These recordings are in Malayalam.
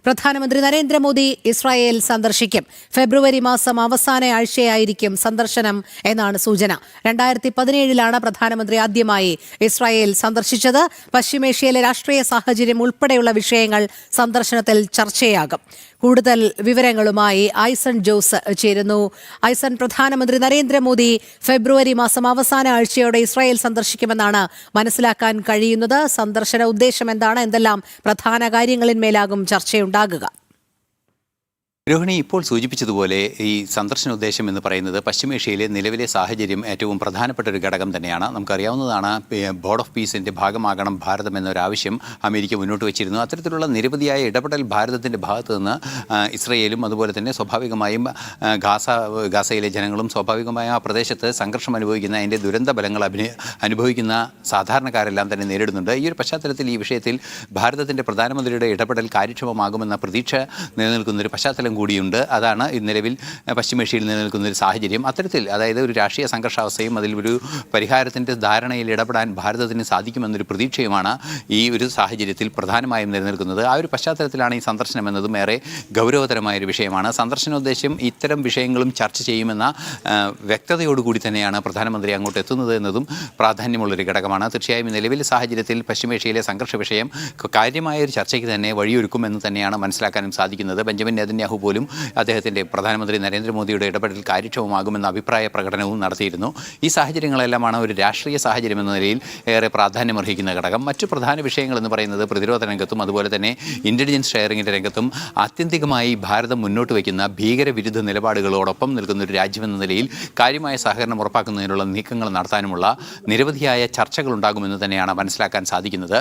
പ്രധാനമന്ത്രി നരേന്ദ്രമോദി ഇസ്രായേൽ സന്ദർശിക്കും. ഫെബ്രുവരി മാസം അവസാന ആഴ്ചയായിരിക്കും സന്ദർശനം എന്നാണ് സൂചന. 2017 പ്രധാനമന്ത്രി ആദ്യമായി ഇസ്രായേൽ സന്ദർശിച്ചത്. പശ്ചിമേഷ്യയിലെ രാഷ്ട്രീയ സാഹചര്യം ഉൾപ്പെടെയുള്ള വിഷയങ്ങൾ സന്ദർശനത്തിൽ ചർച്ചയാകും. കൂടുതൽ വിവരങ്ങളുമായി ഐസൺ ജോസ് ചേരുന്നു. ഐസൺ, പ്രധാനമന്ത്രി നരേന്ദ്രമോദി ഫെബ്രുവരി മാസം അവസാന ആഴ്ചയോടെ ഇസ്രായേൽ സന്ദർശിക്കുമെന്നാണ് മനസ്സിലാക്കാൻ കഴിയുന്നത്. സന്ദർശന ഉദ്ദേശം എന്താണ്? എന്തെല്ലാം പ്രധാന കാര്യങ്ങളിന്മേലാകും ചർച്ചയുണ്ടാകുക? രോഹിണി ഇപ്പോൾ സൂചിപ്പിച്ചതുപോലെ ഈ സന്ദർശന ഉദ്ദേശം എന്ന് പറയുന്നത് പശ്ചിമേഷ്യയിലെ നിലവിലെ സാഹചര്യം ഏറ്റവും പ്രധാനപ്പെട്ട ഒരു ഘടകം തന്നെയാണ്. നമുക്കറിയാവുന്നതാണ്, ബോർഡ് ഓഫ് പീസിൻ്റെ ഭാഗമാകണം ഭാരതം എന്നൊരാവശ്യം അമേരിക്ക മുന്നോട്ട് വെച്ചിരുന്നു. അത്തരത്തിലുള്ള നിരവധിയായ ഇടപെടൽ ഭാരതത്തിൻ്റെ ഭാഗത്തു നിന്ന് ഇസ്രയേലും അതുപോലെ തന്നെ സ്വാഭാവികമായും ഗാസയിലെ ജനങ്ങളും സ്വാഭാവികമായും ആ പ്രദേശത്ത് സംഘർഷം അനുഭവിക്കുന്ന അതിൻ്റെ ദുരന്ത ഫലങ്ങൾ അനുഭവിക്കുന്ന സാധാരണക്കാരെല്ലാം തന്നെ നേരിടുന്നുണ്ട്. ഈ ഒരു പശ്ചാത്തലത്തിൽ ഈ വിഷയത്തിൽ ഭാരതത്തിൻ്റെ പ്രധാനമന്ത്രിയുടെ ഇടപെടൽ കാര്യക്ഷമമാകുമെന്ന പ്രതീക്ഷ നിലനിൽക്കുന്നൊരു പശ്ചാത്തലം കൂടിയുണ്ട്. അതാണ് നിലവിൽ പശ്ചിമേഷ്യയിൽ നിലനിൽക്കുന്ന ഒരു സാഹചര്യം. അത്തരത്തിൽ അതായത് ഒരു രാഷ്ട്രീയ സംഘർഷാവസ്ഥയും അതിൽ ഒരു പരിഹാരത്തിൻ്റെ ധാരണയിൽ ഇടപെടാൻ ഭാരതത്തിന് സാധിക്കുമെന്നൊരു പ്രതീക്ഷയുമാണ് ഈ ഒരു സാഹചര്യത്തിൽ പ്രധാനമായും നിലനിൽക്കുന്നത്. ആ ഒരു പശ്ചാത്തലത്തിലാണ് ഈ സന്ദർശനം എന്നതും ഏറെ ഗൗരവതരമായൊരു വിഷയമാണ്. സന്ദർശനോദ്ദേശം ഇത്തരം വിഷയങ്ങളും ചർച്ച ചെയ്യുമെന്ന വ്യക്തതയോടുകൂടി തന്നെയാണ് പ്രധാനമന്ത്രി അങ്ങോട്ട് എത്തുന്നത് എന്നതും പ്രാധാന്യമുള്ളൊരു ഘടകമാണ്. തീർച്ചയായും നിലവിലെ സാഹചര്യത്തിൽ പശ്ചിമേഷ്യയിലെ സംഘർഷ വിഷയം കാര്യമായൊരു ചർച്ചയ്ക്ക് തന്നെ വഴിയൊരുക്കുമെന്ന് തന്നെയാണ് മനസ്സിലാക്കാനും സാധിക്കുന്നത്. ബെഞ്ചമിൻ നെതന്യാഹു പോലും അദ്ദേഹത്തിൻ്റെ പ്രധാനമന്ത്രി നരേന്ദ്രമോദിയുടെ ഇടപെടൽ കാര്യക്ഷമമാകുമെന്ന അഭിപ്രായ പ്രകടനവും നടത്തിയിരുന്നു. ഈ സാഹചര്യങ്ങളെല്ലാമാണ് ഒരു രാഷ്ട്രീയ സാഹചര്യം എന്ന നിലയിൽ ഏറെ പ്രാധാന്യമർഹിക്കുന്ന ഘടകം. മറ്റു പ്രധാന വിഷയങ്ങൾ എന്ന് പറയുന്നത് പ്രതിരോധ രംഗത്തും അതുപോലെ തന്നെ ഇൻ്റലിജൻസ് ഷെയറിങ്ങിൻ്റെ രംഗത്തും ആത്യന്തികമായി ഭാരതം മുന്നോട്ട് വയ്ക്കുന്ന ഭീകരവിരുദ്ധ നിലപാടുകളോടൊപ്പം നിൽക്കുന്ന ഒരു രാജ്യമെന്ന നിലയിൽ കാര്യമായ സഹകരണം ഉറപ്പാക്കുന്നതിനുള്ള നീക്കങ്ങൾ നടത്താനുമുള്ള നിരവധിയായ ചർച്ചകൾ ഉണ്ടാകുമെന്ന് തന്നെയാണ് മനസ്സിലാക്കാൻ സാധിക്കുന്നത്.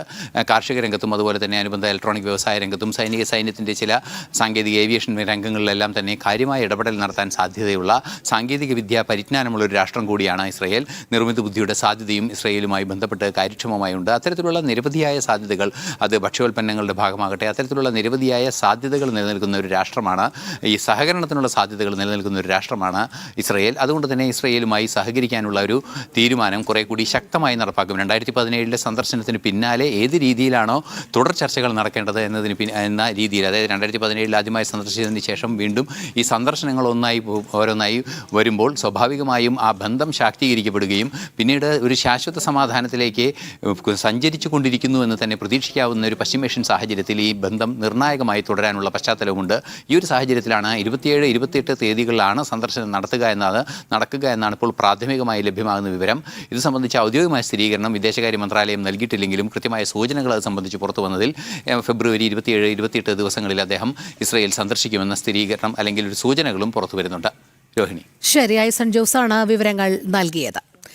കാർഷിക രംഗത്തും അതുപോലെ തന്നെ അനുബന്ധ ഇലക്ട്രോണിക് വ്യവസായ രംഗത്തും സൈന്യത്തിൻ്റെ ചില സാങ്കേതിക ഏവിയേഷൻ രംഗങ്ങളിലെല്ലാം തന്നെ കാര്യമായ ഇടപെടൽ നടത്താൻ സാധ്യതയുള്ള സാങ്കേതിക വിദ്യാ പരിജ്ഞാനമുള്ള ഒരു രാഷ്ട്രം കൂടിയാണ് ഇസ്രയേൽ. നിർമ്മിത ബുദ്ധിയുടെ സാധ്യതയും ഇസ്രയേലുമായി ബന്ധപ്പെട്ട് കാര്യക്ഷമമായുണ്ട്. അത്തരത്തിലുള്ള നിരവധിയായ സാധ്യതകൾ, അത് ഭക്ഷ്യോൽപ്പന്നങ്ങളുടെ ഭാഗമാകട്ടെ, അത്തരത്തിലുള്ള നിരവധിയായ സാധ്യതകൾ നിലനിൽക്കുന്ന ഒരു രാഷ്ട്രമാണ്. ഈ സഹകരണത്തിനുള്ള സാധ്യതകൾ നിലനിൽക്കുന്ന ഒരു രാഷ്ട്രമാണ് ഇസ്രയേൽ. അതുകൊണ്ട് തന്നെ ഇസ്രയേലുമായി സഹകരിക്കാനുള്ള ഒരു തീരുമാനം കുറെ കൂടി ശക്തമായി നടപ്പാക്കും. 2017 സന്ദർശനത്തിന് പിന്നാലെ ഏത് രീതിയിലാണോ തുടർ ചർച്ചകൾ നടക്കേണ്ടത് എന്ന രീതിയിൽ, അതായത് 2017 ആദ്യമായി സന്ദർശിച്ചതിന് ശേഷം വീണ്ടും ഈ സന്ദർശനങ്ങൾ ഓരോന്നായി വരുമ്പോൾ സ്വാഭാവികമായും ആ ബന്ധം ശാക്തീകരിക്കപ്പെടുകയും പിന്നീട് ഒരു ശാശ്വത സമാധാനത്തിലേക്ക് സഞ്ചരിച്ചു കൊണ്ടിരിക്കുന്നു എന്ന് തന്നെ പ്രതീക്ഷിക്കാവുന്ന ഒരു പശ്ചിമേഷ്യൻ സാഹചര്യത്തിൽ ഈ ബന്ധം നിർണായകമായി തുടരാനുള്ള പശ്ചാത്തലമുണ്ട്. ഈ ഒരു സാഹചര്യത്തിലാണ് 27-28 തീയതികളിലാണ് സന്ദർശനം നടക്കുക എന്നാണ് ഇപ്പോൾ പ്രാഥമികമായി ലഭ്യമാകുന്ന വിവരം. ഇത് സംബന്ധിച്ച ഔദ്യോഗികമായ സ്ഥിരീകരണം വിദേശകാര്യ മന്ത്രാലയം നൽകിയിട്ടില്ലെങ്കിലും കൃത്യമായ സൂചനകൾ അത് സംബന്ധിച്ച് പുറത്തു വന്നതിൽ ഫെബ്രുവരി 27-28 ദിവസങ്ങളിൽ അദ്ദേഹം ഇസ്രയേൽ സന്ദർശിക്കുമെന്ന സ്ഥിരീകരണം അല്ലെങ്കിൽ ഒരു സൂചനകളും പുറത്തു വരുന്നുണ്ട്. രോഹിണി. ശരി, ഐസൺ ജോസാണ് വിവരങ്ങൾ നൽകിയത്.